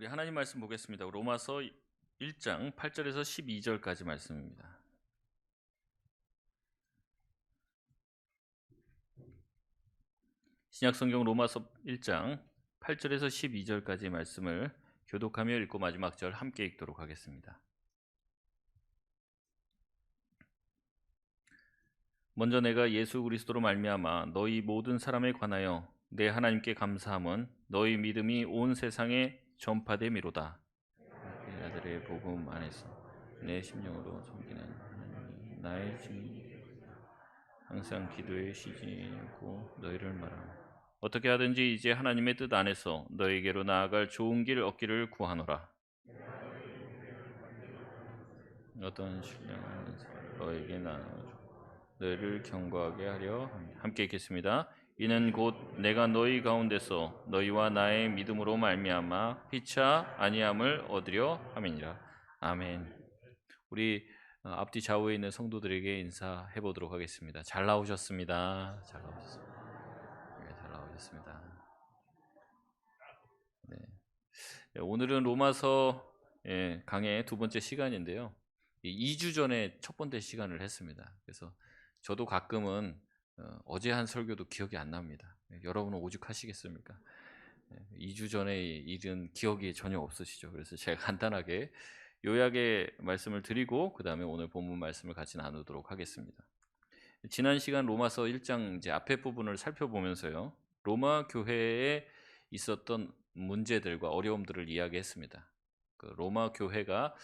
우리 하나님 말씀 보겠습니다. 로마서 1장 8절에서 12절까지 말씀입니다. 신약성경 로마서 1장 8절에서 12절까지 말씀을 교독하며 읽고 마지막 절 함께 읽도록 하겠습니다. 먼저 내가 예수 그리스도로 말미암아 너희 모든 사람에 관하여 내 하나님께 감사함은 너희 믿음이 온 세상에 전파됨이로다. 내 아들의 복음 안에서 내 심령으로 섬기는 하나님이 나의 증인, 항상 기도에 쉬지 않고 너희를 말하노라. 어떻게 하든지 이제 하나님의 뜻 안에서 너희에게로 나아갈 좋은 길 얻기를 구하노라. 어떤 신령한 너에게 나눠주고 너희를 경고하게 하려 합니다. 함께 읽겠습니다. 이는 곧 내가 너희 가운데서 너희와 나의 믿음으로 말미암아 피차 아니함을 얻으려 함이니라. 아멘. 우리 앞뒤 좌우에 있는 성도들에게 인사해 보도록 하겠습니다. 잘 나오셨습니다. 잘 나오셨습니다. 네, 잘 나오셨습니다. 네. 오늘은 로마서 강의 두 번째 시간인데요. 2주 전에 첫 번째 시간을 했습니다. 그래서 저도 가끔은 어제 한 설교도 기억이 안 납니다. 여러분은 오죽하시겠습니까? 2주 전의 일은 기억이 전혀 없으시죠. 그래서 제가 간단하게 요약의 말씀을 드리고 그 다음에 오늘 본문 말씀을 같이 나누도록 하겠습니다. 지난 시간 로마서 1장 이제 앞에 부분을 살펴보면서요, 로마 교회에 있었던 문제들과 어려움들을 이야기했습니다. 그 로마 교회가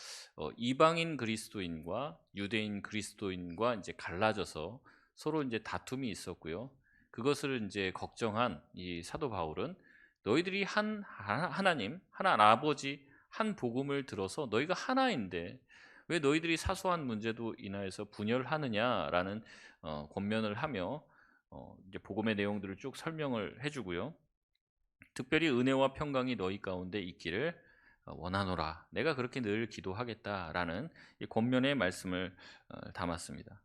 이방인 그리스도인과 유대인 그리스도인과 이제 갈라져서 서로 이제 다툼이 있었고요. 그것을 이제 걱정한 이 사도 바울은 너희들이 한 하나님, 하나님 아버지, 한 복음을 들어서 너희가 하나인데 왜 너희들이 사소한 문제도 인하여서 분열하느냐라는 권면을 하며 이제 복음의 내용들을 쭉 설명을 해주고요. 특별히 은혜와 평강이 너희 가운데 있기를 원하노라. 내가 그렇게 늘 기도하겠다라는 이 권면의 말씀을 담았습니다.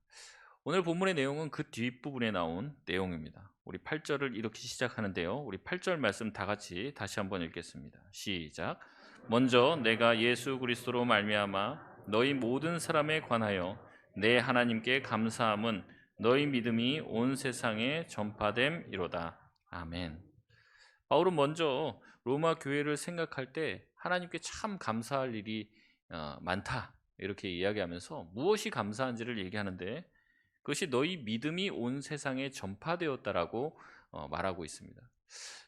오늘 본문의 내용은 그 뒷부분에 나온 내용입니다. 우리 8절을 이렇게 시작하는데요. 우리 8절 말씀 다 같이 다시 한번 읽겠습니다. 시작. 먼저 내가 예수 그리스도로 말미암아 너희 모든 사람에 관하여 내 하나님께 감사함은 너희 믿음이 온 세상에 전파됨이로다. 아멘. 바울은 먼저 로마 교회를 생각할 때 하나님께 참 감사할 일이 많다 이렇게 이야기하면서 무엇이 감사한지를 얘기하는데 그것이 너희 믿음이 온 세상에 전파되었다라고 말하고 있습니다.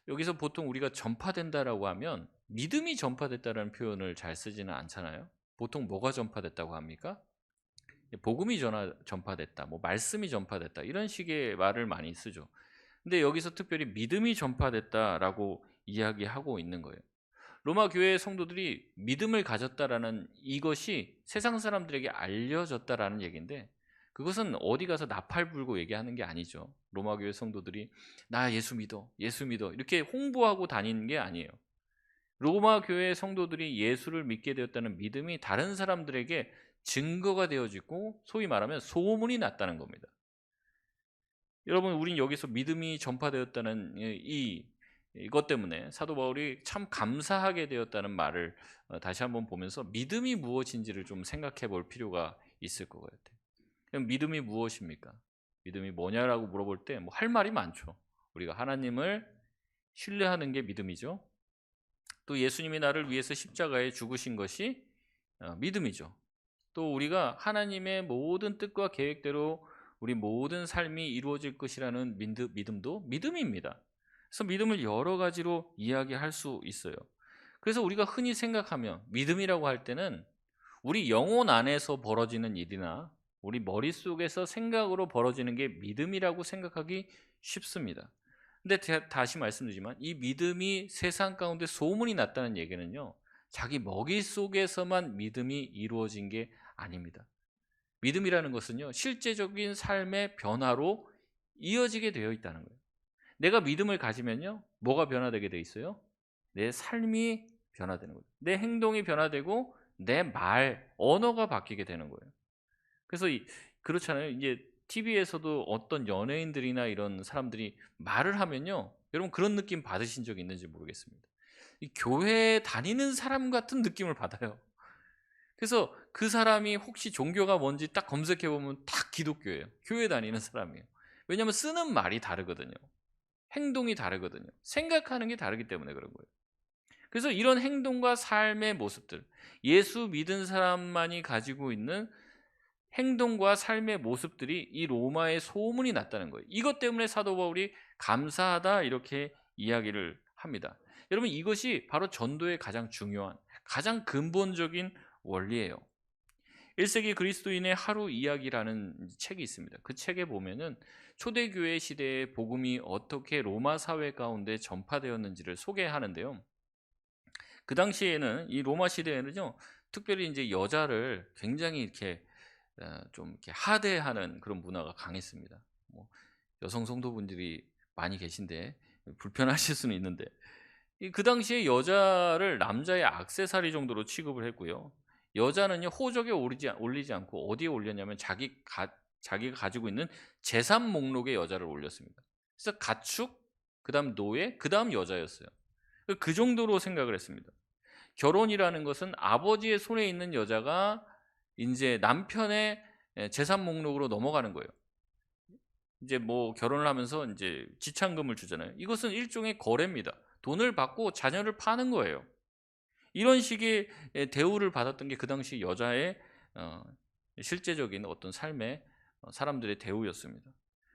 여기서 보통 우리가 전파된다라고 하면 믿음이 전파됐다라는 표현을 잘 쓰지는 않잖아요. 보통 뭐가 전파됐다고 합니까? 복음이 전파됐다, 뭐 말씀이 전파됐다 이런 식의 말을 많이 쓰죠. 근데 여기서 특별히 믿음이 전파됐다라고 이야기하고 있는 거예요. 로마 교회의 성도들이 믿음을 가졌다라는 이것이 세상 사람들에게 알려졌다라는 얘기인데 그것은 어디 가서 나팔 불고 얘기하는 게 아니죠. 로마 교회 성도들이 나 예수 믿어, 예수 믿어 이렇게 홍보하고 다니는 게 아니에요. 로마 교회 성도들이 예수를 믿게 되었다는 믿음이 다른 사람들에게 증거가 되어지고 소위 말하면 소문이 났다는 겁니다. 여러분, 우린 여기서 믿음이 전파되었다는 이것 때문에 사도 바울이 참 감사하게 되었다는 말을 다시 한번 보면서 믿음이 무엇인지를 좀 생각해 볼 필요가 있을 것 같아요. 그럼 믿음이 무엇입니까? 믿음이 뭐냐라고 물어볼 때 뭐 할 말이 많죠. 우리가 하나님을 신뢰하는 게 믿음이죠. 또 예수님이 나를 위해서 십자가에 죽으신 것이 믿음이죠. 또 우리가 하나님의 모든 뜻과 계획대로 우리 모든 삶이 이루어질 것이라는 믿음도 믿음입니다. 그래서 믿음을 여러 가지로 이야기할 수 있어요. 그래서 우리가 흔히 생각하면 믿음이라고 할 때는 우리 영혼 안에서 벌어지는 일이나 우리 머릿속에서 생각으로 벌어지는 게 믿음이라고 생각하기 쉽습니다. 근데 다시 말씀드리지만 이 믿음이 세상 가운데 소문이 났다는 얘기는요, 자기 머릿속에서만 믿음이 이루어진 게 아닙니다. 믿음이라는 것은요, 실제적인 삶의 변화로 이어지게 되어 있다는 거예요. 내가 믿음을 가지면요, 뭐가 변화되게 돼 있어요? 내 삶이 변화되는 거예요. 내 행동이 변화되고 내 언어가 바뀌게 되는 거예요. 그래서 그렇잖아요. 이제 TV에서도 어떤 연예인들이나 이런 사람들이 말을 하면요, 여러분 그런 느낌 받으신 적 있는지 모르겠습니다. 이 교회에 다니는 사람 같은 느낌을 받아요. 그래서 그 사람이 혹시 종교가 뭔지 딱 검색해 보면 딱 기독교예요. 교회 다니는 사람이에요. 왜냐하면 쓰는 말이 다르거든요. 행동이 다르거든요. 생각하는 게 다르기 때문에 그런 거예요. 그래서 이런 행동과 삶의 모습들, 예수 믿은 사람만이 가지고 있는 행동과 삶의 모습들이 이 로마에 소문이 났다는 거예요. 이것 때문에 사도 바울이 감사하다 이렇게 이야기를 합니다. 여러분 이것이 바로 전도의 가장 중요한, 가장 근본적인 원리예요. 1세기 그리스도인의 하루 이야기라는 책이 있습니다. 그 책에 보면은 초대교회 시대의 복음이 어떻게 로마 사회 가운데 전파되었는지를 소개하는데요. 그 당시에는 이 로마 시대에는요, 특별히 이제 여자를 굉장히 이렇게 좀 이렇게 하대하는 그런 문화가 강했습니다. 뭐 여성 성도분들이 많이 계신데 불편하실 수는 있는데 그 당시에 여자를 남자의 액세서리 정도로 취급을 했고요. 여자는요 호적에 올리지 않고 어디에 올렸냐면 자기가 가지고 있는 재산 목록에 여자를 올렸습니다. 그래서 가축, 그다음 노예, 그다음 여자였어요. 그 정도로 생각을 했습니다. 결혼이라는 것은 아버지의 손에 있는 여자가 이제 남편의 재산 목록으로 넘어가는 거예요. 이제 뭐 결혼을 하면서 이제 지참금을 주잖아요. 이것은 일종의 거래입니다. 돈을 받고 자녀를 파는 거예요. 이런 식의 대우를 받았던 게 그 당시 여자의 실제적인 어떤 삶의 사람들의 대우였습니다.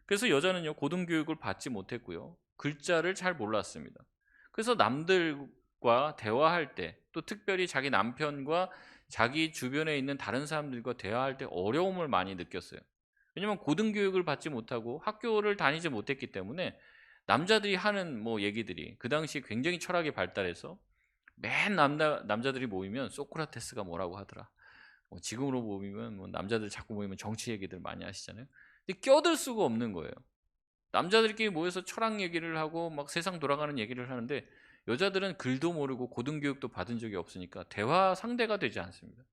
그래서 여자는요 고등교육을 받지 못했고요. 글자를 잘 몰랐습니다. 그래서 남들과 대화할 때 또 특별히 자기 남편과 자기 주변에 있는 다른 사람들과 대화할 때 어려움을 많이 느꼈어요. 왜냐면 고등교육을 받지 못하고 학교를 다니지 못했기 때문에 남자들이 하는 뭐 얘기들이 그 당시 굉장히 철학이 발달해서 맨 남자들이 모이면 소크라테스가 뭐라고 하더라. 지금으로 모이면 뭐 남자들 자꾸 모이면 정치 얘기들 많이 하시잖아요. 근데 껴들 수가 없는 거예요. 남자들끼리 모여서 철학 얘기를 하고 막 세상 돌아가는 얘기를 하는데 여자들은 글도 모르고 고등교육도 받은 적이 없으니까 대화 상대가 되지 않습니다.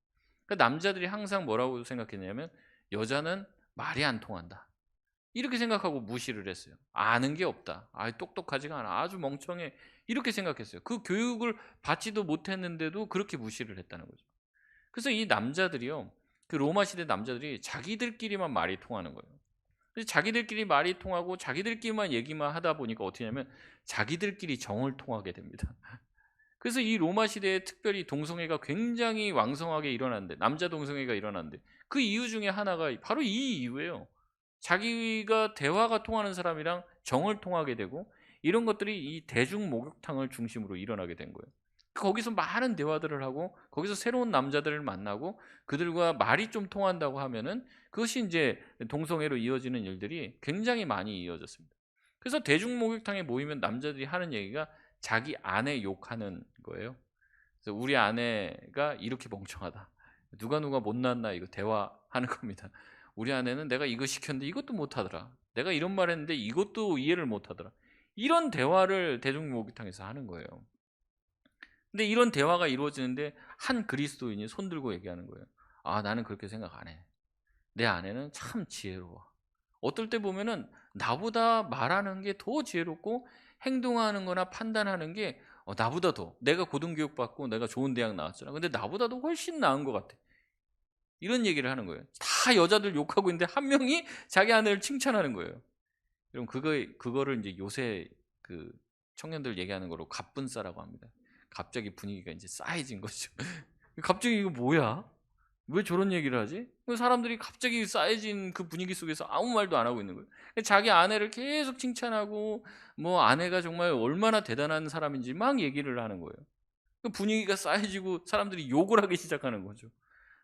그러니까 남자들이 항상 뭐라고 생각했냐면 여자는 말이 안 통한다. 이렇게 생각하고 무시를 했어요. 아는 게 없다. 똑똑하지가 않아. 아주 멍청해. 이렇게 생각했어요. 그 교육을 받지도 못했는데도 그렇게 무시를 했다는 거죠. 그래서 이 남자들이요. 그 로마 시대 남자들이 자기들끼리만 말이 통하는 거예요. 그래서 자기들끼리 말이 통하고 자기들끼리만 얘기만 하다 보니까 어떻게 하냐면 자기들끼리 정을 통하게 됩니다. 그래서 이 로마 시대에 특별히 동성애가 굉장히 왕성하게 일어났는데 남자 동성애가 일어났는데 그 이유 중에 하나가 바로 이 이유예요. 자기가 대화가 통하는 사람이랑 정을 통하게 되고 이런 것들이 이 대중 목욕탕을 중심으로 일어나게 된 거예요. 거기서 많은 대화들을 하고 거기서 새로운 남자들을 만나고 그들과 말이 좀 통한다고 하면은 그것이 이제 동성애로 이어지는 일들이 굉장히 많이 이어졌습니다. 그래서 대중 목욕탕에 모이면 남자들이 하는 얘기가 자기 아내 욕하는 거예요. 그래서 우리 아내가 이렇게 멍청하다. 누가 못났나 이거 대화하는 겁니다. 우리 아내는 내가 이거 시켰는데 이것도 못하더라. 내가 이런 말 했는데 이것도 이해를 못하더라. 이런 대화를 대중 목욕탕에서 하는 거예요. 근데 이런 대화가 이루어지는데 한 그리스도인이 손들고 얘기하는 거예요. 나는 그렇게 생각 안 해. 내 아내는 참 지혜로워. 어떨 때 보면은 나보다 말하는 게 더 지혜롭고 행동하는 거나 판단하는 게 나보다 더 내가 고등교육 받고 내가 좋은 대학 나왔잖아. 근데 나보다도 훨씬 나은 것 같아. 이런 얘기를 하는 거예요. 다 여자들 욕하고 있는데 한 명이 자기 아내를 칭찬하는 거예요. 그럼 그거를 이제 요새 그 청년들 얘기하는 거로 갑분싸라고 합니다. 갑자기 분위기가 이제 싸해진 거죠. 갑자기 이거 뭐야? 왜 저런 얘기를 하지? 사람들이 갑자기 싸해진 그 분위기 속에서 아무 말도 안 하고 있는 거예요. 자기 아내를 계속 칭찬하고 뭐 아내가 정말 얼마나 대단한 사람인지 막 얘기를 하는 거예요. 그 분위기가 싸해지고 사람들이 욕을 하기 시작하는 거죠.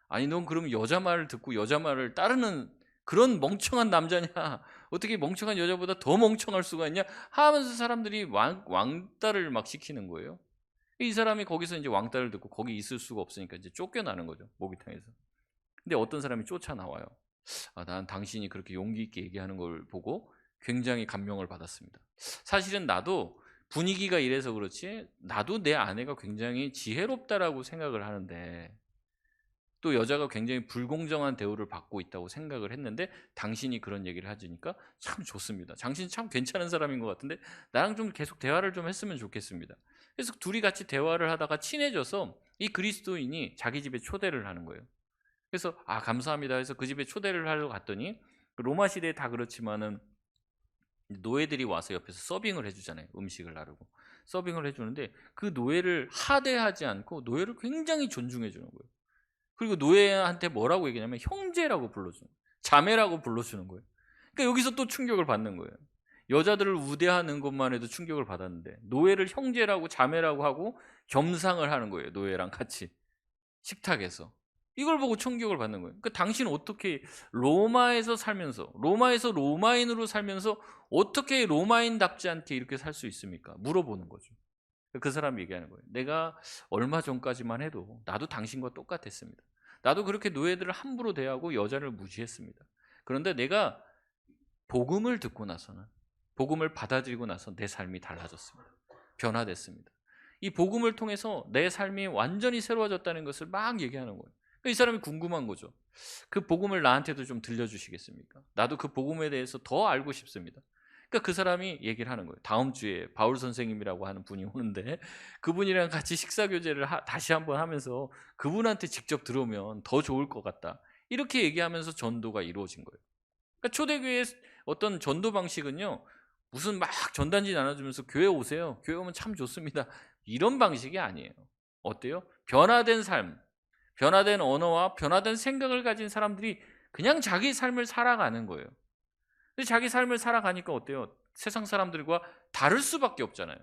아니 넌 그럼 여자 말을 듣고 여자 말을 따르는 그런 멍청한 남자냐? 어떻게 멍청한 여자보다 더 멍청할 수가 있냐? 하면서 사람들이 왕따를 막 시키는 거예요. 이 사람이 거기서 이제 왕따를 듣고 거기 있을 수가 없으니까 이제 쫓겨나는 거죠. 목욕탕에서. 근데 어떤 사람이 쫓아나와요. 난 당신이 그렇게 용기 있게 얘기하는 걸 보고 굉장히 감명을 받았습니다. 사실은 나도 분위기가 이래서 그렇지 나도 내 아내가 굉장히 지혜롭다라고 생각을 하는데 또 여자가 굉장히 불공정한 대우를 받고 있다고 생각을 했는데 당신이 그런 얘기를 해주니까 참 좋습니다. 당신 참 괜찮은 사람인 것 같은데 나랑 좀 계속 대화를 좀 했으면 좋겠습니다. 그래서 둘이 같이 대화를 하다가 친해져서 이 그리스도인이 자기 집에 초대를 하는 거예요. 그래서 감사합니다 해서 그 집에 초대를 하러 갔더니 로마 시대에 다 그렇지만은 노예들이 와서 옆에서 서빙을 해주잖아요. 음식을 나르고 서빙을 해주는데 그 노예를 하대하지 않고 노예를 굉장히 존중해 주는 거예요. 그리고 노예한테 뭐라고 얘기하냐면 형제라고 불러주는 거예요. 자매라고 불러주는 거예요. 그러니까 여기서 또 충격을 받는 거예요. 여자들을 우대하는 것만 해도 충격을 받았는데 노예를 형제라고 자매라고 하고 겸상을 하는 거예요. 노예랑 같이 식탁에서. 이걸 보고 충격을 받는 거예요. 그러니까 당신은 어떻게 로마에서 살면서 로마에서 로마인으로 살면서 어떻게 로마인답지 않게 이렇게 살 수 있습니까? 물어보는 거죠. 그 사람이 얘기하는 거예요. 내가 얼마 전까지만 해도 나도 당신과 똑같았습니다. 나도 그렇게 노예들을 함부로 대하고 여자를 무시했습니다. 그런데 내가 복음을 듣고 나서는 복음을 받아들이고 나서 내 삶이 달라졌습니다. 변화됐습니다. 이 복음을 통해서 내 삶이 완전히 새로워졌다는 것을 막 얘기하는 거예요. 이 사람이 궁금한 거죠. 그 복음을 나한테도 좀 들려주시겠습니까? 나도 그 복음에 대해서 더 알고 싶습니다. 그러니까 그 사람이 얘기를 하는 거예요. 다음 주에 바울 선생님이라고 하는 분이 오는데 그분이랑 같이 식사 교제를 다시 한번 하면서 그분한테 직접 들으면 더 좋을 것 같다. 이렇게 얘기하면서 전도가 이루어진 거예요. 그러니까 초대교회의 어떤 전도 방식은요, 무슨 막 전단지 나눠주면서 교회 오세요. 교회 오면 참 좋습니다. 이런 방식이 아니에요. 어때요? 변화된 삶, 변화된 언어와 변화된 생각을 가진 사람들이 그냥 자기 삶을 살아가는 거예요. 근데 자기 삶을 살아가니까 어때요? 세상 사람들과 다를 수밖에 없잖아요.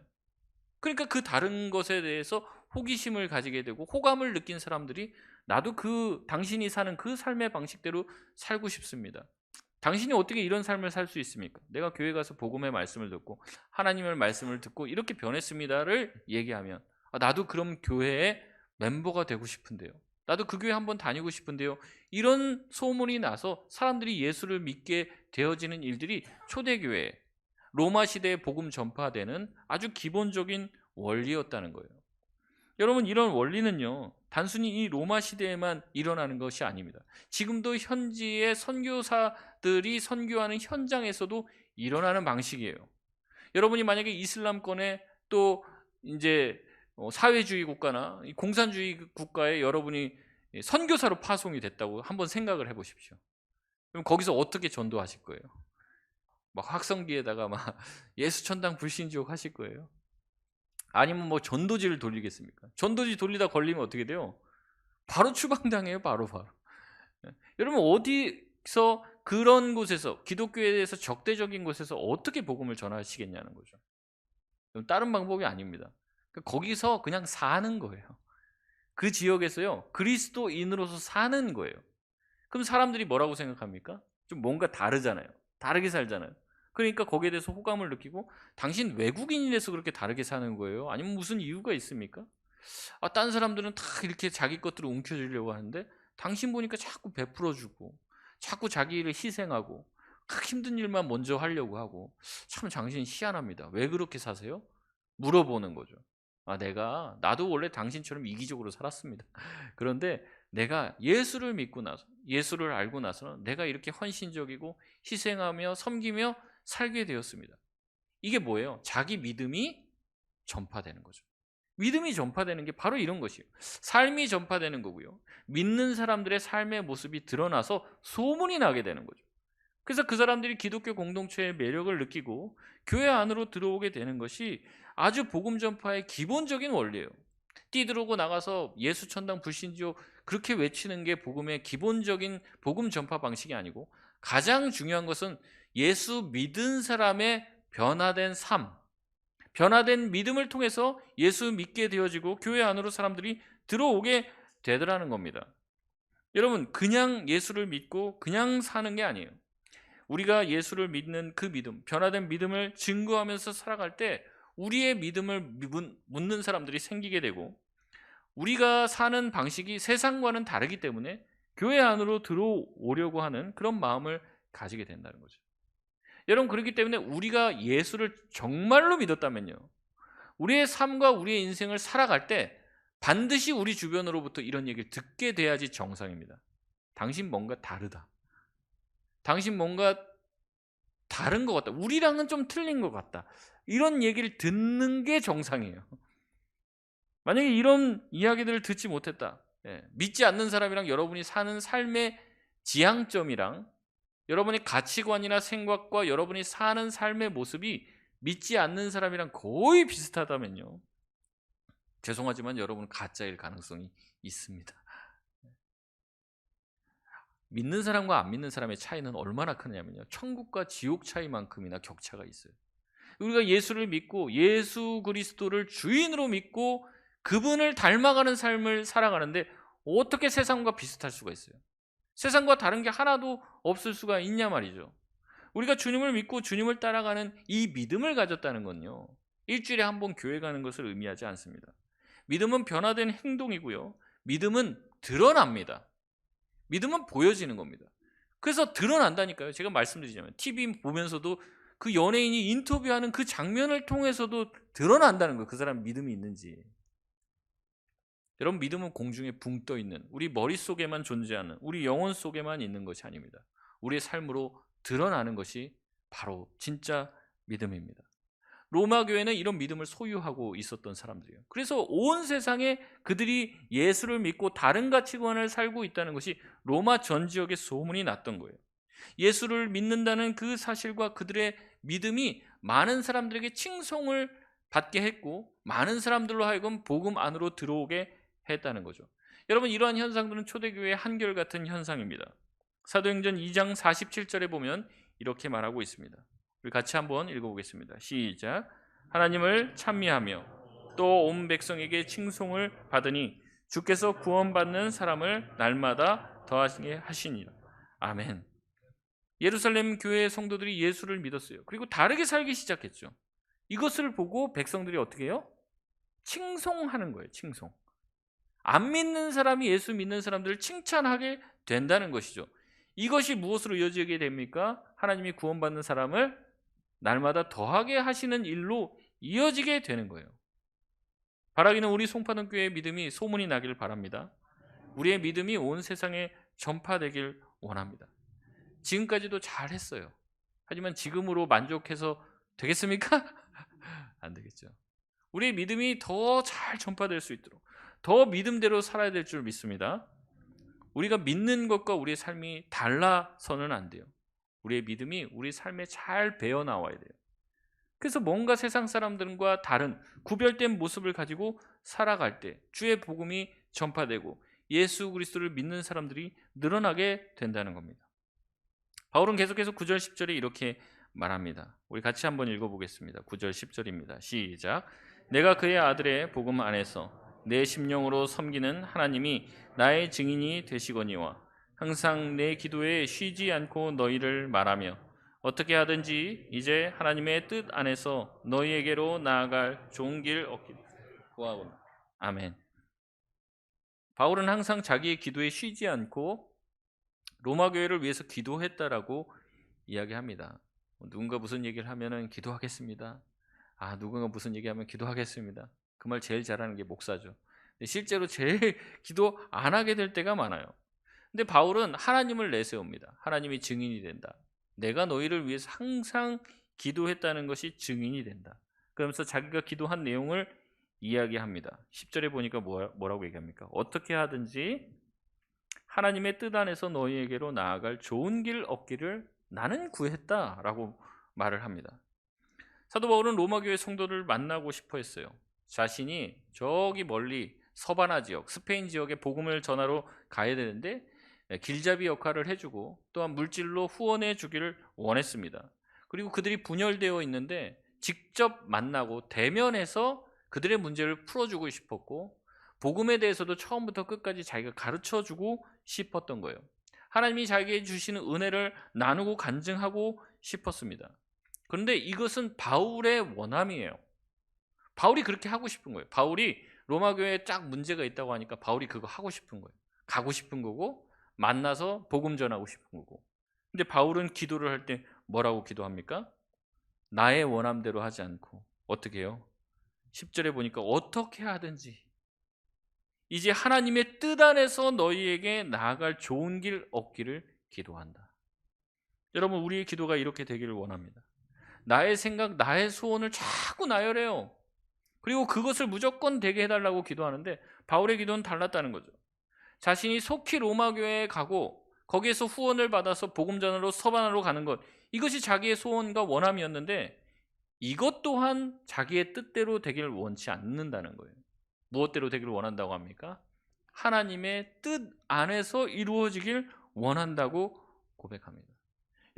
그러니까 그 다른 것에 대해서 호기심을 가지게 되고 호감을 느낀 사람들이 나도 당신이 사는 그 삶의 방식대로 살고 싶습니다. 당신이 어떻게 이런 삶을 살 수 있습니까? 내가 교회 가서 복음의 말씀을 듣고 하나님의 말씀을 듣고 이렇게 변했습니다를 얘기하면 나도 그럼 교회의 멤버가 되고 싶은데요. 나도 그 교회 한번 다니고 싶은데요. 이런 소문이 나서 사람들이 예수를 믿게 되어지는 일들이 초대교회, 로마 시대에 복음 전파되는 아주 기본적인 원리였다는 거예요. 여러분, 이런 원리는요, 단순히 이 로마 시대에만 일어나는 것이 아닙니다. 지금도 현지의 선교사들이 선교하는 현장에서도 일어나는 방식이에요. 여러분이 만약에 이슬람권에 또 이제 사회주의 국가나 공산주의 국가에 여러분이 선교사로 파송이 됐다고 한번 생각을 해보십시오. 그럼 거기서 어떻게 전도하실 거예요? 막 확성기에다가 막 예수 천당 불신지옥 하실 거예요? 아니면 뭐 전도지를 돌리겠습니까? 전도지 돌리다 걸리면 어떻게 돼요? 바로 추방당해요. 바로. 여러분, 어디서 그런 곳에서 기독교에 대해서 적대적인 곳에서 어떻게 복음을 전하시겠냐는 거죠. 다른 방법이 아닙니다. 거기서 그냥 사는 거예요. 그 지역에서요, 그리스도인으로서 사는 거예요. 그럼 사람들이 뭐라고 생각합니까? 좀 뭔가 다르잖아요. 다르게 살잖아요. 그러니까 거기에 대해서 호감을 느끼고 당신 외국인이라서 그렇게 다르게 사는 거예요? 아니면 무슨 이유가 있습니까? 딴 사람들은 다 이렇게 자기 것들을 움켜쥐려고 하는데 당신 보니까 자꾸 베풀어주고 자꾸 자기 일을 희생하고 힘든 일만 먼저 하려고 하고 참 당신 희한합니다. 왜 그렇게 사세요? 물어보는 거죠. 나도 원래 당신처럼 이기적으로 살았습니다. 그런데 내가 예수를 믿고 나서 예수를 알고 나서는 내가 이렇게 헌신적이고 희생하며 섬기며 살게 되었습니다. 이게 뭐예요? 자기 믿음이 전파되는 거죠. 믿음이 전파되는 게 바로 이런 것이에요. 삶이 전파되는 거고요. 믿는 사람들의 삶의 모습이 드러나서 소문이 나게 되는 거죠. 그래서 그 사람들이 기독교 공동체의 매력을 느끼고 교회 안으로 들어오게 되는 것이 아주 복음 전파의 기본적인 원리예요. 뛰들어오고 나가서 예수 천당 불신지옥 그렇게 외치는 게 복음의 기본적인 복음 전파 방식이 아니고 가장 중요한 것은 예수 믿은 사람의 변화된 삶, 변화된 믿음을 통해서 예수 믿게 되어지고 교회 안으로 사람들이 들어오게 되더라는 겁니다. 여러분, 그냥 예수를 믿고 그냥 사는 게 아니에요. 우리가 예수를 믿는 그 믿음, 변화된 믿음을 증거하면서 살아갈 때 우리의 믿음을 묻는 사람들이 생기게 되고 우리가 사는 방식이 세상과는 다르기 때문에 교회 안으로 들어오려고 하는 그런 마음을 가지게 된다는 거죠. 여러분, 그렇기 때문에 우리가 예수를 정말로 믿었다면요, 우리의 삶과 우리의 인생을 살아갈 때 반드시 우리 주변으로부터 이런 얘기를 듣게 돼야지 정상입니다. 당신 뭔가 다르다. 당신 뭔가 다른 것 같다. 우리랑은 좀 틀린 것 같다. 이런 얘기를 듣는 게 정상이에요. 만약에 이런 이야기들을 듣지 못했다. 믿지 않는 사람이랑 여러분이 사는 삶의 지향점이랑 여러분의 가치관이나 생각과 여러분이 사는 삶의 모습이 믿지 않는 사람이랑 거의 비슷하다면요, 죄송하지만 여러분은 가짜일 가능성이 있습니다. 믿는 사람과 안 믿는 사람의 차이는 얼마나 크냐면요, 천국과 지옥 차이만큼이나 격차가 있어요. 우리가 예수를 믿고 예수 그리스도를 주인으로 믿고 그분을 닮아가는 삶을 살아가는데 어떻게 세상과 비슷할 수가 있어요? 세상과 다른 게 하나도 없을 수가 있냐 말이죠. 우리가 주님을 믿고 주님을 따라가는 이 믿음을 가졌다는 건요, 일주일에 한 번 교회 가는 것을 의미하지 않습니다. 믿음은 변화된 행동이고요, 믿음은 드러납니다. 믿음은 보여지는 겁니다. 그래서 드러난다니까요. 제가 말씀드리자면 TV 보면서도 그 연예인이 인터뷰하는 그 장면을 통해서도 드러난다는 거예요. 그 사람 믿음이 있는지. 여러분, 믿음은 공중에 붕 떠 있는, 우리 머릿속에만 존재하는, 우리 영혼 속에만 있는 것이 아닙니다. 우리의 삶으로 드러나는 것이 바로 진짜 믿음입니다. 로마 교회는 이런 믿음을 소유하고 있었던 사람들이에요. 그래서 온 세상에 그들이 예수를 믿고 다른 가치관을 살고 있다는 것이 로마 전 지역에 소문이 났던 거예요. 예수를 믿는다는 그 사실과 그들의 믿음이 많은 사람들에게 칭송을 받게 했고 많은 사람들로 하여금 복음 안으로 들어오게 했다는 거죠. 여러분, 이러한 현상들은 초대교회의 한결같은 현상입니다. 사도행전 2장 47절에 보면 이렇게 말하고 있습니다. 우리 같이 한번 읽어보겠습니다. 시작. 하나님을 찬미하며 또 온 백성에게 칭송을 받으니 주께서 구원받는 사람을 날마다 더하시게 하시니라. 아멘. 예루살렘 교회의 성도들이 예수를 믿었어요. 그리고 다르게 살기 시작했죠. 이것을 보고 백성들이 어떻게 해요? 칭송하는 거예요. 칭송. 안 믿는 사람이 예수 믿는 사람들을 칭찬하게 된다는 것이죠. 이것이 무엇으로 이어지게 됩니까? 하나님이 구원받는 사람을 날마다 더하게 하시는 일로 이어지게 되는 거예요. 바라기는 우리 송파동 교회의 믿음이 소문이 나길 바랍니다. 우리의 믿음이 온 세상에 전파되길 원합니다. 지금까지도 잘했어요. 하지만 지금으로 만족해서 되겠습니까? 안 되겠죠. 우리의 믿음이 더 잘 전파될 수 있도록 더 믿음대로 살아야 될 줄 믿습니다. 우리가 믿는 것과 우리의 삶이 달라서는 안 돼요. 우리의 믿음이 우리 삶에 잘 배어 나와야 돼요. 그래서 뭔가 세상 사람들과 다른 구별된 모습을 가지고 살아갈 때 주의 복음이 전파되고 예수 그리스도를 믿는 사람들이 늘어나게 된다는 겁니다. 바울은 계속해서 9절 10절에 이렇게 말합니다. 우리 같이 한번 읽어보겠습니다. 9절 10절입니다. 시작. 내가 그의 아들의 복음 안에서 내 심령으로 섬기는 하나님이 나의 증인이 되시거니와 항상 내 기도에 쉬지 않고 너희를 말하며 어떻게 하든지 이제 하나님의 뜻 안에서 너희에게로 나아갈 좋은 길 얻기를 구하옵니다. 아멘. 바울은 항상 자기의 기도에 쉬지 않고 로마 교회를 위해서 기도했다라고 이야기합니다. 누군가 무슨 얘기를 하면은 기도하겠습니다. 누군가 무슨 얘기하면 기도하겠습니다. 그 말 제일 잘하는 게 목사죠. 실제로 제일 기도 안 하게 될 때가 많아요. 근데 바울은 하나님을 내세웁니다. 하나님이 증인이 된다. 내가 너희를 위해서 항상 기도했다는 것이 증인이 된다. 그러면서 자기가 기도한 내용을 이야기합니다. 10절에 보니까 뭐라고 얘기합니까? 어떻게 하든지 하나님의 뜻 안에서 너희에게로 나아갈 좋은 길 얻기를 나는 구했다라고 말을 합니다. 사도 바울은 로마 교회 성도를 만나고 싶어 했어요. 자신이 저기 멀리 서바나 지역, 스페인 지역에 복음을 전하러 가야 되는데 길잡이 역할을 해주고 또한 물질로 후원해 주기를 원했습니다. 그리고 그들이 분열되어 있는데 직접 만나고 대면해서 그들의 문제를 풀어주고 싶었고 복음에 대해서도 처음부터 끝까지 자기가 가르쳐주고 싶었던 거예요. 하나님이 자기에게 주시는 은혜를 나누고 간증하고 싶었습니다. 그런데 이것은 바울의 원함이에요. 바울이 그렇게 하고 싶은 거예요. 바울이 로마 교회에 딱 문제가 있다고 하니까 바울이 그거 하고 싶은 거예요. 가고 싶은 거고 만나서 복음 전하고 싶은 거고. 근데 바울은 기도를 할 때 뭐라고 기도합니까? 나의 원함대로 하지 않고 어떻게 해요? 10절에 보니까 어떻게 하든지 이제 하나님의 뜻 안에서 너희에게 나아갈 좋은 길 얻기를 기도한다. 여러분, 우리의 기도가 이렇게 되기를 원합니다. 나의 생각, 나의 소원을 자꾸 나열해요. 그리고 그것을 무조건 되게 해달라고 기도하는데 바울의 기도는 달랐다는 거죠. 자신이 속히 로마 교회에 가고 거기에서 후원을 받아서 복음전으로 서반으로 가는 것, 이것이 자기의 소원과 원함이었는데 이것 또한 자기의 뜻대로 되기를 원치 않는다는 거예요. 무엇대로 되기를 원한다고 합니까? 하나님의 뜻 안에서 이루어지길 원한다고 고백합니다.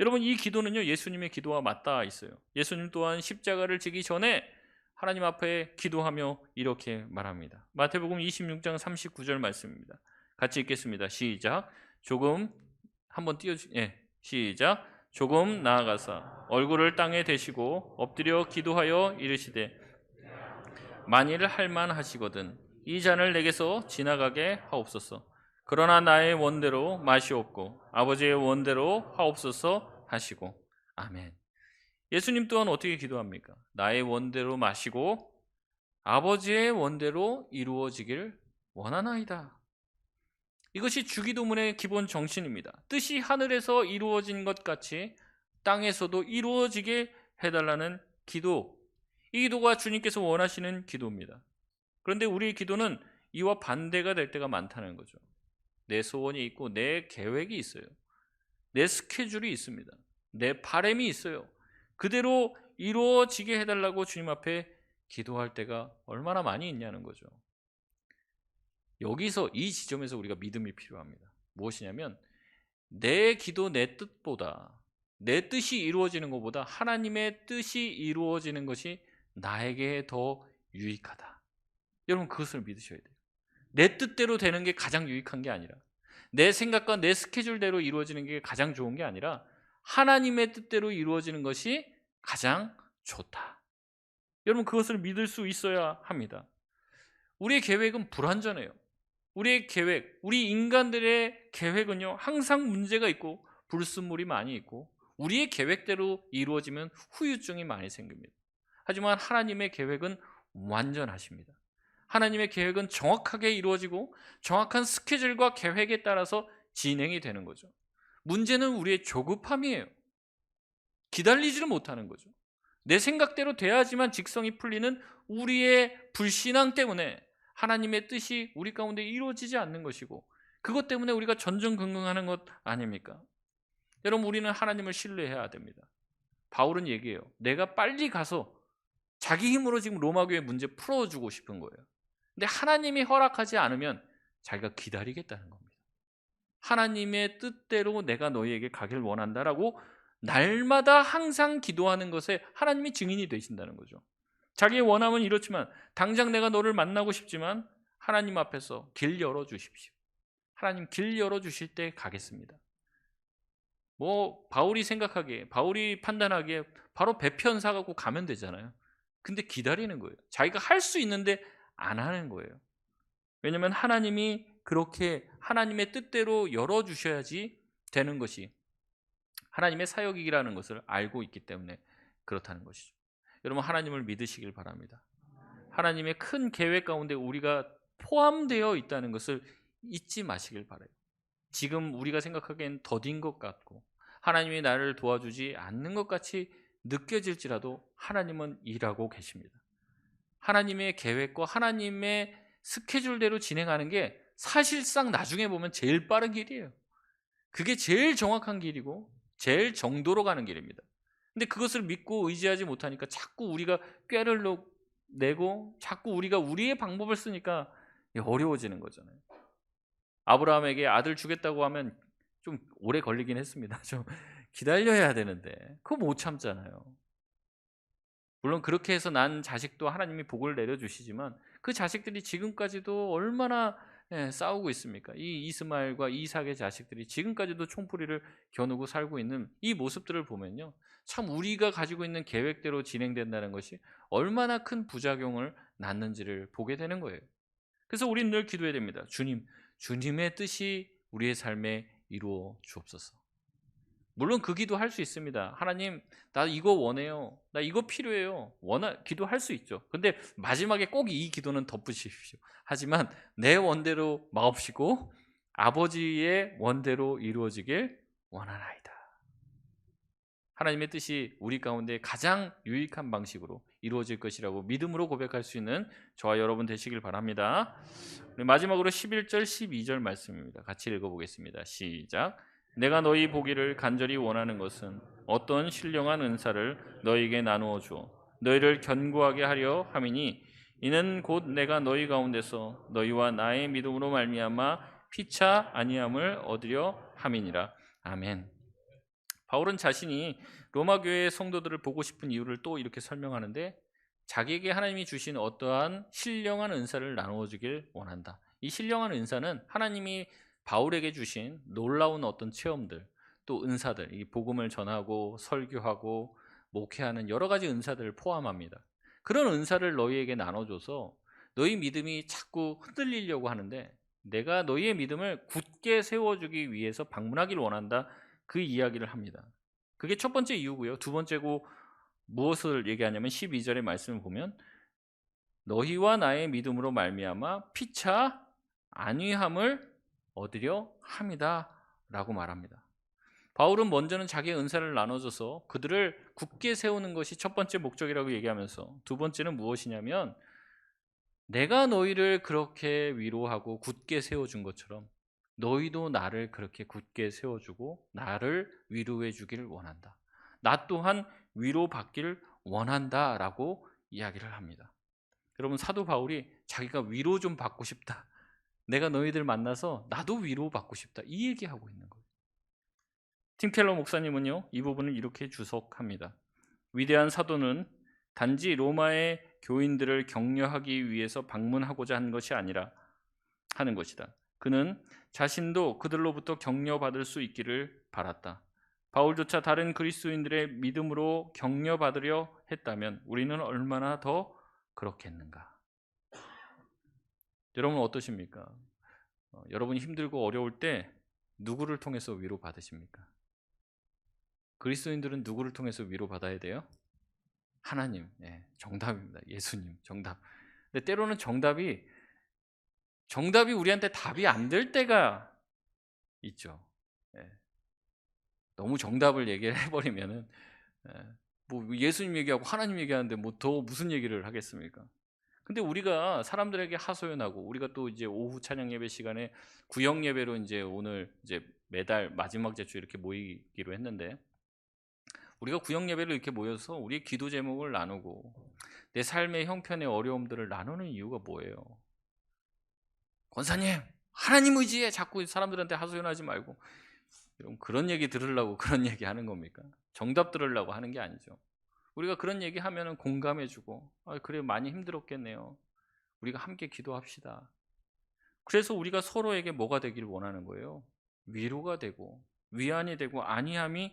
여러분, 이 기도는요, 예수님의 기도와 맞닿아 있어요. 예수님 또한 십자가를 지기 전에 하나님 앞에 기도하며 이렇게 말합니다. 마태복음 26장 39절 말씀입니다. 같이 읽겠습니다. 시작. 시작. 조금 나아가사 얼굴을 땅에 대시고 엎드려 기도하여 이르시되 만일 할만하시거든 이 잔을 내게서 지나가게 하옵소서. 그러나 나의 원대로 마시옵고 아버지의 원대로 하옵소서 하시고. 아멘. 예수님 또한 어떻게 기도합니까? 나의 원대로 마시고 아버지의 원대로 이루어지길 원하나이다. 이것이 주기도문의 기본 정신입니다. 뜻이 하늘에서 이루어진 것 같이 땅에서도 이루어지게 해달라는 기도. 이 기도가 주님께서 원하시는 기도입니다. 그런데 우리의 기도는 이와 반대가 될 때가 많다는 거죠. 내 소원이 있고 내 계획이 있어요. 내 스케줄이 있습니다. 내 바람이 있어요. 그대로 이루어지게 해달라고 주님 앞에 기도할 때가 얼마나 많이 있냐는 거죠. 여기서 이 지점에서 우리가 믿음이 필요합니다. 무엇이냐면 내 기도, 내 뜻보다, 내 뜻이 이루어지는 것보다 하나님의 뜻이 이루어지는 것이 나에게 더 유익하다. 여러분, 그것을 믿으셔야 돼요. 내 뜻대로 되는 게 가장 유익한 게 아니라, 내 생각과 내 스케줄대로 이루어지는 게 가장 좋은 게 아니라 하나님의 뜻대로 이루어지는 것이 가장 좋다. 여러분, 그것을 믿을 수 있어야 합니다. 우리의 계획은 불완전해요. 우리의 계획, 우리 인간들의 계획은요, 항상 문제가 있고 불순물이 많이 있고 우리의 계획대로 이루어지면 후유증이 많이 생깁니다. 하지만 하나님의 계획은 완전하십니다. 하나님의 계획은 정확하게 이루어지고 정확한 스케줄과 계획에 따라서 진행이 되는 거죠. 문제는 우리의 조급함이에요. 기다리지를 못하는 거죠. 내 생각대로 돼야지만 직성이 풀리는 우리의 불신앙 때문에 하나님의 뜻이 우리 가운데 이루어지지 않는 것이고, 그것 때문에 우리가 전전긍긍하는 것 아닙니까? 여러분, 우리는 하나님을 신뢰해야 됩니다. 바울은 얘기해요. 내가 빨리 가서 자기 힘으로 지금 로마 교회 문제 풀어주고 싶은 거예요. 근데 하나님이 허락하지 않으면 자기가 기다리겠다는 겁니다. 하나님의 뜻대로 내가 너희에게 가길 원한다라고 날마다 항상 기도하는 것에 하나님이 증인이 되신다는 거죠. 자기의 원함은 이렇지만 당장 내가 너를 만나고 싶지만 하나님 앞에서 길 열어주십시오. 하나님 길 열어주실 때 가겠습니다. 바울이 생각하기에, 바울이 판단하기에 바로 배편 사갖고 가면 되잖아요. 근데 기다리는 거예요. 자기가 할 수 있는데 안 하는 거예요. 왜냐하면 하나님이 그렇게 하나님의 뜻대로 열어주셔야지 되는 것이 하나님의 사역이라는 것을 알고 있기 때문에 그렇다는 것이죠. 여러분, 하나님을 믿으시길 바랍니다. 하나님의 큰 계획 가운데 우리가 포함되어 있다는 것을 잊지 마시길 바라요. 지금 우리가 생각하기엔 더딘 것 같고 하나님이 나를 도와주지 않는 것 같이 느껴질지라도 하나님은 일하고 계십니다. 하나님의 계획과 하나님의 스케줄대로 진행하는 게 사실상 나중에 보면 제일 빠른 길이에요. 그게 제일 정확한 길이고 제일 정도로 가는 길입니다. 근데 그것을 믿고 의지하지 못하니까 자꾸 우리가 꾀를 내고 자꾸 우리가 우리의 방법을 쓰니까 어려워지는 거잖아요. 아브라함에게 아들 주겠다고 하면 좀 오래 걸리긴 했습니다. 좀 기다려야 되는데 그거 못 참잖아요. 물론 그렇게 해서 난 자식도 하나님이 복을 내려주시지만 그 자식들이 지금까지도 얼마나 싸우고 있습니까? 이 이스마엘과 이삭의 자식들이 지금까지도 총뿌리를 겨누고 살고 있는 이 모습들을 보면요, 참 우리가 가지고 있는 계획대로 진행된다는 것이 얼마나 큰 부작용을 낳는지를 보게 되는 거예요. 그래서 우리는 늘 기도해야 됩니다. 주님, 주님의 뜻이 우리의 삶에 이루어 주옵소서. 물론 그 기도 할 수 있습니다. 하나님, 나 이거 원해요. 나 이거 필요해요. 기도할 수 있죠. 근데 마지막에 꼭 이 기도는 덧붙이십시오. 하지만 내 원대로 마옵시고 아버지의 원대로 이루어지길 원하나이다. 하나님의 뜻이 우리 가운데 가장 유익한 방식으로 이루어질 것이라고 믿음으로 고백할 수 있는 저와 여러분 되시길 바랍니다. 마지막으로 11절 12절 말씀입니다. 같이 읽어보겠습니다. 시작. 내가 너희 보기를 간절히 원하는 것은 어떤 신령한 은사를 너희에게 나누어 주어 너희를 견고하게 하려 함이니 이는 곧 내가 너희 가운데서 너희와 나의 믿음으로 말미암아 피차 아니함을 얻으려 함이니라. 아멘. 바울은 자신이 로마 교회의 성도들을 보고 싶은 이유를 또 이렇게 설명하는데, 자기에게 하나님이 주신 어떠한 신령한 은사를 나누어 주길 원한다. 이 신령한 은사는 하나님이 바울에게 주신 놀라운 어떤 체험들, 또 은사들, 이 복음을 전하고 설교하고 목회하는 여러 가지 은사들을 포함합니다. 그런 은사를 너희에게 나눠줘서 너희 믿음이 자꾸 흔들리려고 하는데, 내가 너희의 믿음을 굳게 세워주기 위해서 방문하길 원한다. 그 이야기를 합니다. 그게 첫 번째 이유고요. 두 번째고 무엇을 얘기하냐면 12절의 말씀을 보면 너희와 나의 믿음으로 말미암아 피차 안위함을 얻으려 함이다 라고 말합니다. 바울은 먼저는 자기의 은사를 나눠줘서 그들을 굳게 세우는 것이 첫 번째 목적이라고 얘기하면서, 두 번째는 무엇이냐면 내가 너희를 그렇게 위로하고 굳게 세워준 것처럼 너희도 나를 그렇게 굳게 세워주고 나를 위로해 주기를 원한다. 나 또한 위로받기를 원한다 라고 이야기를 합니다. 여러분, 사도 바울이 자기가 위로 좀 받고 싶다, 내가 너희들 만나서 나도 위로받고 싶다, 이 얘기하고 있는 거예요. 팀 켈러 목사님은요, 이 부분을 이렇게 주석합니다. 위대한 사도는 단지 로마의 교인들을 격려하기 위해서 방문하고자 한 것이 아니라 하는 것이다. 그는 자신도 그들로부터 격려받을 수 있기를 바랐다. 바울조차 다른 그리스도인들의 믿음으로 격려받으려 했다면 우리는 얼마나 더 그렇겠는가. 여러분 어떠십니까? 여러분이 힘들고 어려울 때 누구를 통해서 위로받으십니까? 그리스도인들은 누구를 통해서 위로받아야 돼요? 하나님. 정답입니다. 예수님, 정답. 근데 때로는 정답이 우리한테 답이 안 될 때가 있죠. 너무 정답을 얘기를 해버리면은 뭐 예수님 얘기하고 하나님 얘기하는데 뭐 더 무슨 얘기를 하겠습니까? 근데 우리가 사람들에게 하소연하고, 우리가 또 이제 오후 찬양 예배 시간에 구역 예배로 이제 오늘 이제 매달 마지막 주 이렇게 모이기로 했는데, 우리가 구역 예배를 이렇게 모여서 우리의 기도 제목을 나누고 내 삶의 형편의 어려움들을 나누는 이유가 뭐예요? 권사님, 하나님 의지에 자꾸 사람들한테 하소연하지 말고, 여러분 그런 얘기 들으려고 그런 얘기 하는 겁니까? 정답 들으려고 하는 게 아니죠. 우리가 그런 얘기 하면은 공감해주고, 그래 많이 힘들었겠네요, 우리가 함께 기도합시다. 그래서 우리가 서로에게 뭐가 되기를 원하는 거예요? 위로가 되고 위안이 되고 안위함이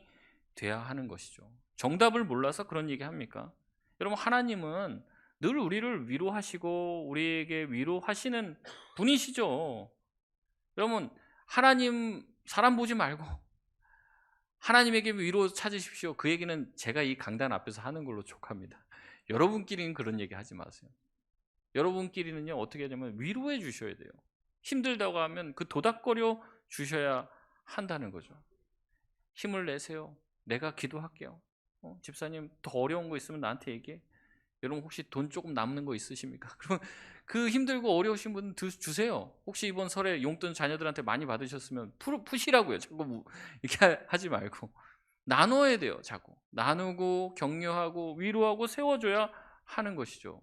돼야 하는 것이죠. 정답을 몰라서 그런 얘기 합니까? 여러분, 하나님은 늘 우리를 위로하시고 우리에게 위로하시는 분이시죠. 여러분, 하나님 사람 보지 말고 하나님에게 위로 찾으십시오. 그 얘기는 제가 이 강단 앞에서 하는 걸로 족합니다. 여러분끼리는 그런 얘기 하지 마세요. 여러분끼리는요, 어떻게 하냐면 위로해 주셔야 돼요. 힘들다고 하면 그 도닥거려 주셔야 한다는 거죠. 힘을 내세요. 내가 기도할게요. 집사님 더 어려운 거 있으면 나한테 얘기해. 여러분 혹시 돈 조금 남는 거 있으십니까? 그럼 그 힘들고 어려우신 분 주세요. 혹시 이번 설에 용돈 자녀들한테 많이 받으셨으면 푸시라고요. 자꾸 이렇게 하지 말고 나눠야 돼요. 자꾸 나누고 격려하고 위로하고 세워줘야 하는 것이죠.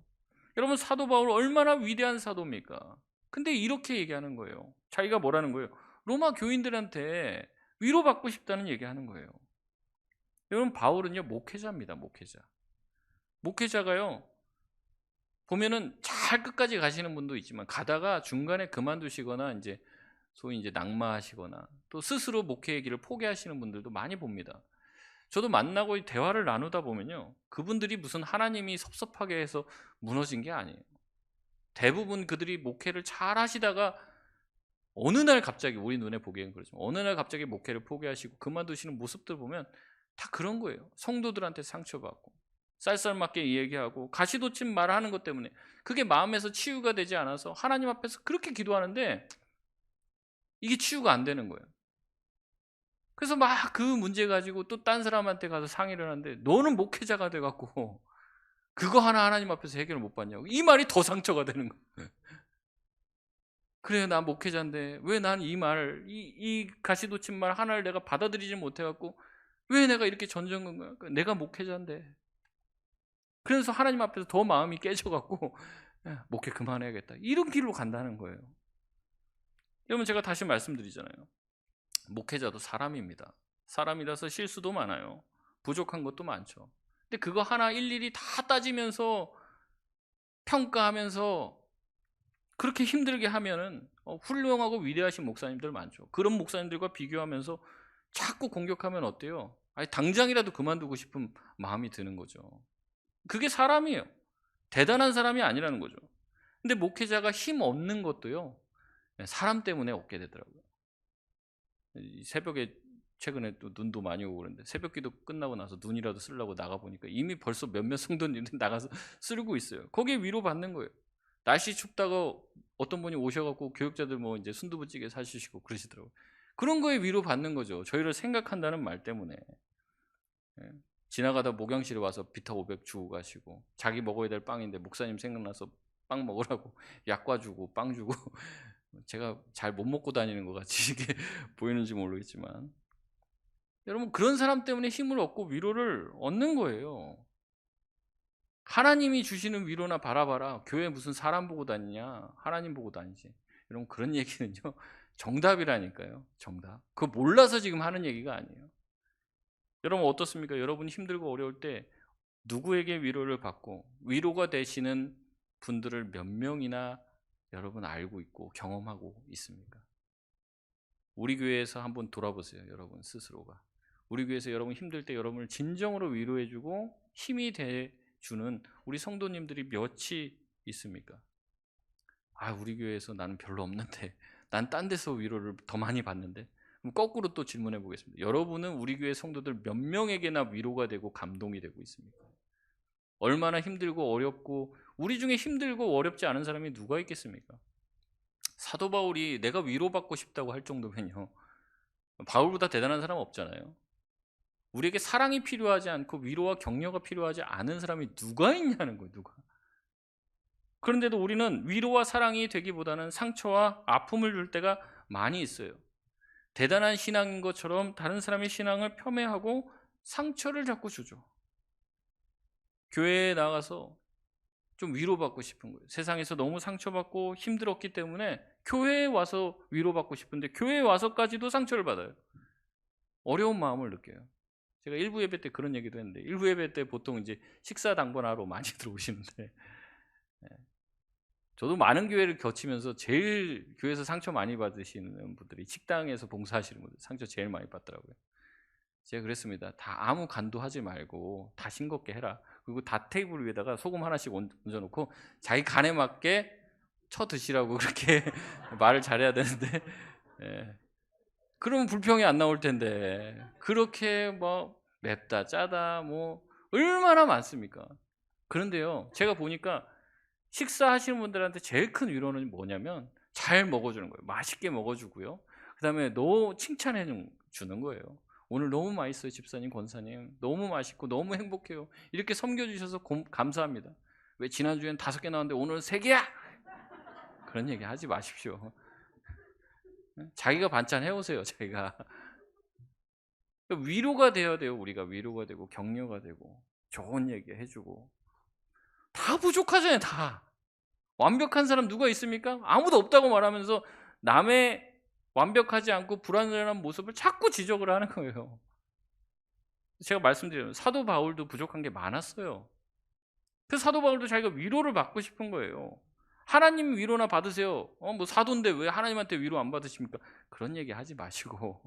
여러분, 사도 바울 얼마나 위대한 사도입니까? 근데 이렇게 얘기하는 거예요. 자기가 뭐라는 거예요? 로마 교인들한테 위로받고 싶다는 얘기하는 거예요. 여러분, 바울은요 목회자입니다. 목회자가요 보면은 잘 끝까지 가시는 분도 있지만 가다가 중간에 그만두시거나 이제 소위 이제 낙마하시거나 또 스스로 목회의 길을 포기하시는 분들도 많이 봅니다. 저도 만나고 대화를 나누다 보면요, 그분들이 무슨 하나님이 섭섭하게 해서 무너진 게 아니에요. 대부분 그들이 목회를 잘 하시다가 어느 날 갑자기 우리 눈에 보기엔 그렇죠. 어느 날 갑자기 목회를 포기하시고 그만두시는 모습들 보면 다 그런 거예요. 성도들한테 상처받고 쌀쌀맞게 얘기하고 가시돋친 말하는 것 때문에 그게 마음에서 치유가 되지 않아서 하나님 앞에서 그렇게 기도하는데 이게 치유가 안 되는 거예요. 그래서 막 그 문제 가지고 또 딴 사람한테 가서 상의를 하는데 너는 목회자가 돼갖고 그거 하나 하나님 앞에서 해결을 못 받냐고. 이 말이 더 상처가 되는 거예요. 그래 나 목회자인데 왜 난 이 말, 이 가시돋친 말 하나를 내가 받아들이지 못해갖고 왜 내가 이렇게 전전한 거야? 내가 목회자인데. 그래서 하나님 앞에서 더 마음이 깨져갖고 목회 그만해야겠다. 이런 길로 간다는 거예요. 여러분 제가 다시 말씀드리잖아요. 목회자도 사람입니다. 사람이라서 실수도 많아요. 부족한 것도 많죠. 근데 그거 하나 일일이 다 따지면서 평가하면서 그렇게 힘들게 하면은 훌륭하고 위대하신 목사님들 많죠. 그런 목사님들과 비교하면서 자꾸 공격하면 어때요? 아니 당장이라도 그만두고 싶은 마음이 드는 거죠. 그게 사람이에요. 대단한 사람이 아니라는 거죠. 근데 목회자가 힘 없는 것도요. 사람 때문에 없게 되더라고요. 새벽에 최근에 또 눈도 많이 오고 그러는데 새벽기도 끝나고 나서 눈이라도 쓰려고 나가보니까 이미 벌써 몇몇 성도님들이 나가서 쓰고 있어요. 거기에 위로받는 거예요. 날씨 춥다고 어떤 분이 오셔갖고 교육자들 뭐 이제 순두부찌개 사주시고 그러시더라고요. 그런 거에 위로받는 거죠. 저희를 생각한다는 말 때문에. 예. 지나가다 목양실에 와서 비타 500 주고 가시고 자기 먹어야 될 빵인데 목사님 생각나서 빵 먹으라고 약과 주고 빵 주고 제가 잘 못 먹고 다니는 것 같이 이게 보이는지 모르겠지만 여러분 그런 사람 때문에 힘을 얻고 위로를 얻는 거예요. 하나님이 주시는 위로나 바라봐라. 교회 무슨 사람 보고 다니냐. 하나님 보고 다니지. 여러분 그런 얘기는요. 정답이라니까요. 정답. 그거 몰라서 지금 하는 얘기가 아니에요. 여러분 어떻습니까? 여러분이 힘들고 어려울 때 누구에게 위로를 받고 위로가 되시는 분들을 몇 명이나 여러분 알고 있고 경험하고 있습니까? 우리 교회에서 한번 돌아보세요. 여러분 스스로가. 우리 교회에서 여러분 힘들 때 여러분을 진정으로 위로해주고 힘이 돼주는 우리 성도님들이 몇이 있습니까? 아 우리 교회에서 나는 별로 없는데 난 딴 데서 위로를 더 많이 받는데. 그럼 거꾸로 또 질문해 보겠습니다. 여러분은 우리 교회 성도들 몇 명에게나 위로가 되고 감동이 되고 있습니까? 얼마나 힘들고 어렵고 우리 중에 힘들고 어렵지 않은 사람이 누가 있겠습니까? 사도 바울이 내가 위로받고 싶다고 할 정도면요. 바울보다 대단한 사람 없잖아요. 우리에게 사랑이 필요하지 않고 위로와 격려가 필요하지 않은 사람이 누가 있냐는 거예요. 누가. 그런데도 우리는 위로와 사랑이 되기보다는 상처와 아픔을 줄 때가 많이 있어요. 대단한 신앙인 것처럼 다른 사람의 신앙을 폄훼하고 상처를 자꾸 주죠. 교회에 나가서 좀 위로받고 싶은 거예요. 세상에서 너무 상처받고 힘들었기 때문에 교회에 와서 위로받고 싶은데 교회에 와서까지도 상처를 받아요. 어려운 마음을 느껴요. 제가 일부 예배 때 그런 얘기도 했는데 일부 예배 때 보통 이제 식사 당번하러 많이 들어오시는데 저도 많은 교회를 거치면서 제일 교회에서 상처 많이 받으시는 분들이 식당에서 봉사하시는 분들 상처 제일 많이 받더라고요. 제가 그랬습니다. 다 아무 간도 하지 말고 다 싱겁게 해라. 그리고 다 테이블 위에다가 소금 하나씩 얹어놓고 자기 간에 맞게 쳐 드시라고 그렇게 말을 잘해야 되는데 예. 그러면 불평이 안 나올 텐데 그렇게 뭐 맵다 짜다 뭐 얼마나 많습니까? 그런데요 제가 보니까 식사하시는 분들한테 제일 큰 위로는 뭐냐면 잘 먹어주는 거예요. 맛있게 먹어주고요. 그 다음에 너 칭찬해 주는 거예요. 오늘 너무 맛있어요 집사님 권사님 너무 맛있고 너무 행복해요. 이렇게 섬겨주셔서 감사합니다. 왜 지난주엔 5개 나왔는데 오늘은 3개야? 그런 얘기 하지 마십시오. 자기가 반찬 해오세요. 자기가 위로가 되어야 돼요. 우리가 위로가 되고 격려가 되고 좋은 얘기 해주고 다 부족하잖아요. 다 완벽한 사람 누가 있습니까? 아무도 없다고 말하면서 남의 완벽하지 않고 불완전한 모습을 자꾸 지적을 하는 거예요. 제가 말씀드려요. 사도 바울도 부족한 게 많았어요. 그 사도 바울도 자기가 위로를 받고 싶은 거예요. 하나님 위로나 받으세요. 뭐 사도인데 왜 하나님한테 위로 안 받으십니까? 그런 얘기 하지 마시고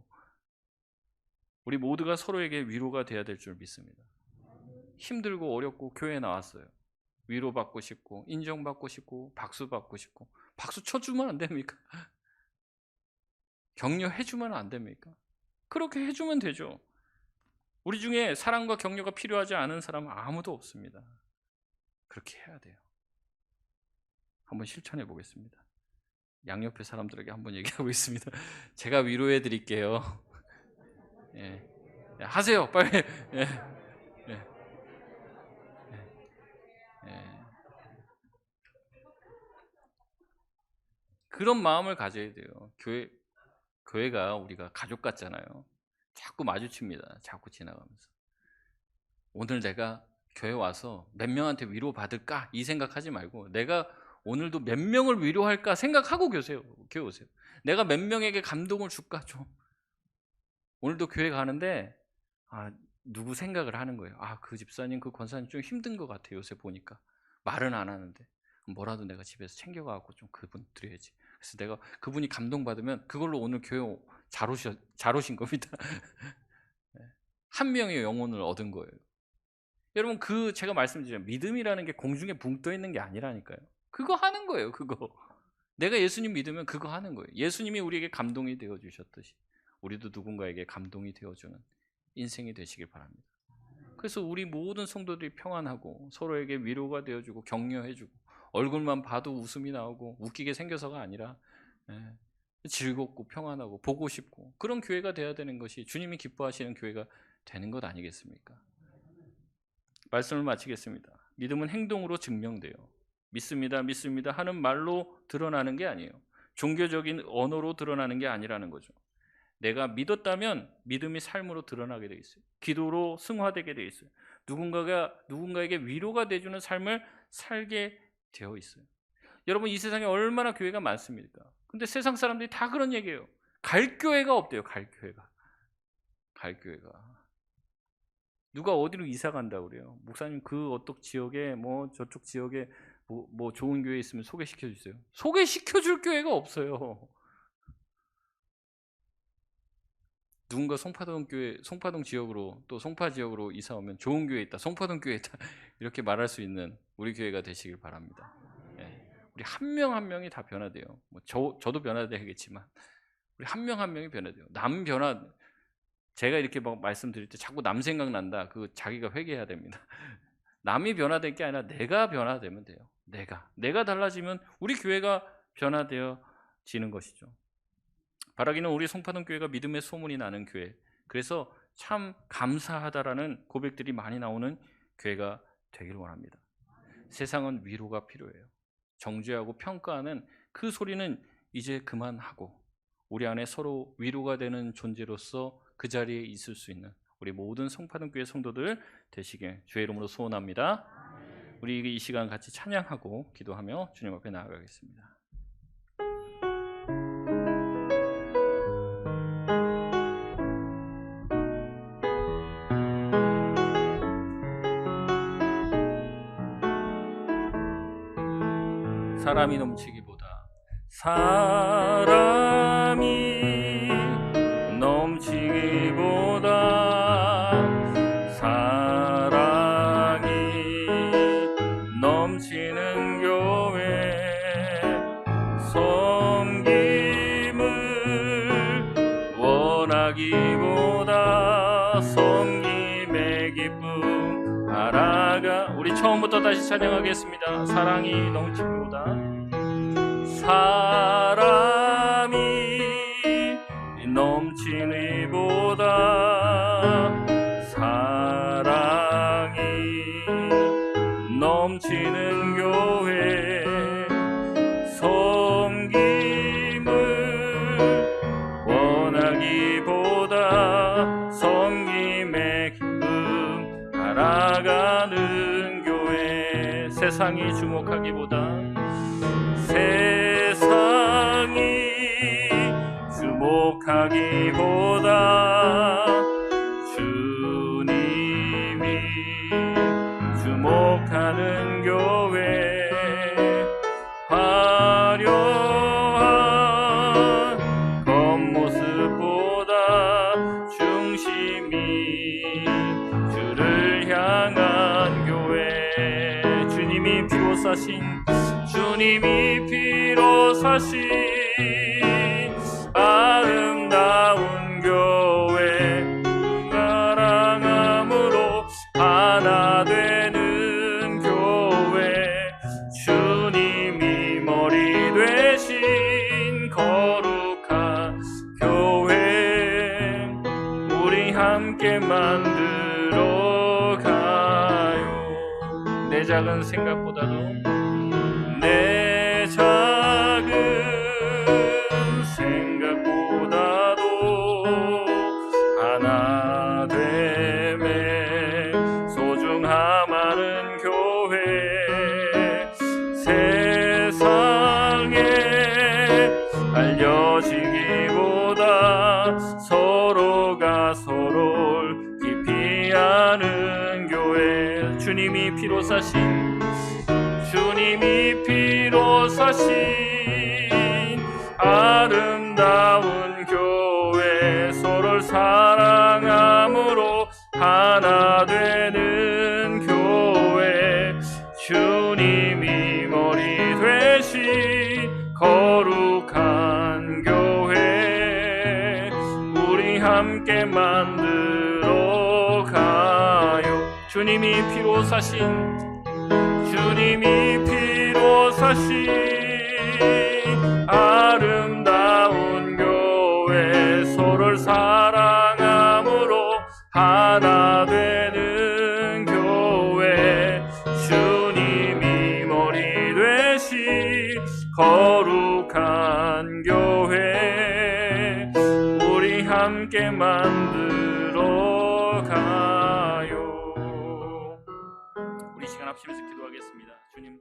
우리 모두가 서로에게 위로가 돼야 될 줄 믿습니다. 힘들고 어렵고 교회에 나왔어요. 위로받고 싶고 인정받고 싶고 박수 받고 싶고 박수 쳐주면 안 됩니까? 격려해주면 안 됩니까? 그렇게 해주면 되죠. 우리 중에 사랑과 격려가 필요하지 않은 사람은 아무도 없습니다. 그렇게 해야 돼요. 한번 실천해 보겠습니다. 양옆에 사람들에게 한번 얘기하고 있습니다. 제가 위로해 드릴게요. 예. 하세요, 빨리. 예. 예. 예. 그런 마음을 가져야 돼요. 교회가 우리가 가족 같잖아요. 자꾸 마주칩니다. 자꾸 지나가면서. 오늘 내가 교회 와서 몇 명한테 위로 받을까? 이 생각하지 말고 내가 오늘도 몇 명을 위로할까 생각하고 교회 오세요. 내가 몇 명에게 감동을 줄까 좀. 오늘도 교회 가는데 누구 생각을 하는 거예요. 그 집사님, 그 권사님 좀 힘든 것 같아요. 요새 보니까 말은 안 하는데 뭐라도 내가 집에서 챙겨가고 좀 그분 드려야지. 그래서 내가 그분이 감동받으면 그걸로 오늘 교회 잘 오신 겁니다. 한 명의 영혼을 얻은 거예요. 여러분, 제가 말씀드리면 믿음이라는 게 공중에 붕 떠 있는 게 아니라니까요. 그거 하는 거예요. 그거 내가 예수님 믿으면 그거 하는 거예요. 예수님이 우리에게 감동이 되어 주셨듯이 우리도 누군가에게 감동이 되어주는 인생이 되시길 바랍니다. 그래서 우리 모든 성도들이 평안하고 서로에게 위로가 되어주고 격려해주고 얼굴만 봐도 웃음이 나오고 웃기게 생겨서가 아니라 즐겁고 평안하고 보고 싶고 그런 교회가 되어야 되는 것이 주님이 기뻐하시는 교회가 되는 것 아니겠습니까? 말씀을 마치겠습니다. 믿음은 행동으로 증명돼요. 믿습니다, 믿습니다 하는 말로 드러나는 게 아니에요. 종교적인 언어로 드러나는 게 아니라는 거죠. 내가 믿었다면 믿음이 삶으로 드러나게 돼 있어요. 기도로 승화되게 돼 있어요. 누군가에게 위로가 돼주는 삶을 살게 되어 있어요. 여러분, 이 세상에 얼마나 교회가 많습니까? 근데 세상 사람들이 다 그런 얘기예요. 갈 교회가 없대요. 갈 교회가. 누가 어디로 이사 간다고 그래요. 목사님 그 어떤 지역에 저쪽 지역에 뭐 좋은 교회 있으면 소개시켜 주세요. 소개시켜 줄 교회가 없어요. 누군가 송파동 지역으로 또 송파 지역으로 이사 오면 좋은 교회 있다, 송파동 교회 있다 이렇게 말할 수 있는 우리 교회가 되시길 바랍니다. 우리 한 명 한 명이 다 변화돼요. 저도 변화되겠지만 우리 한 명 한 명이 변화돼요. 남 변화, 제가 이렇게 말씀드릴 때 자꾸 남 생각난다. 자기가 회개해야 됩니다. 남이 변화될 게 아니라 내가 변화되면 돼요. 내가 달라지면 우리 교회가 변화되어지는 것이죠. 바라기는 우리 송파동 교회가 믿음의 소문이 나는 교회, 그래서 참 감사하다라는 고백들이 많이 나오는 교회가 되기를 원합니다. 세상은 위로가 필요해요. 정죄하고 평가하는 그 소리는 이제 그만하고 우리 안에 서로 위로가 되는 존재로서 그 자리에 있을 수 있는 우리 모든 송파동 교회 성도들 되시길 주의 이름으로 소원합니다. 우리 이 시간 같이 찬양하고 기도하며 주님 앞에 나아가겠습니다. 사람이 넘치기보다 사랑이 넘치는 교회, 섬김을 원하기보다 섬김의 기쁨 알아가. 우리 처음부터 다시 찬양하겠습니다. 사랑이 넘치기보다 사람이 넘치기보다 사랑이 넘치는 교회, 섬김을 원하기보다 섬김의 기쁨 알아가는 교회. 세상이 주목하기보다 주님이 주목하는 교회, 화려한 겉모습보다 중심이 주를 향한 교회. 주님이 피로 사신 아름 함께 만들어 가요. 내 작은 생각보다도 내 작은 생각보다도 하나 됨에 소중함하는 교회 세상에 알려지기보다 서로가 서로를 깊이 아는 교회 주님이 피로 사신 아름다운 교회 서로를 사랑함으로 하나 되는 교회 주님이 머리 되신 거룩한 교회 우리 함께 만들어 가요. 주님이 피로 사신 아름다운 교회 서로를 사랑함으로 하나 되는 교회 주님이 머리 되신 거룩한 교회 우리 함께 만들어 가요. 우리 시간 합심해서 기도하겠습니다. 주님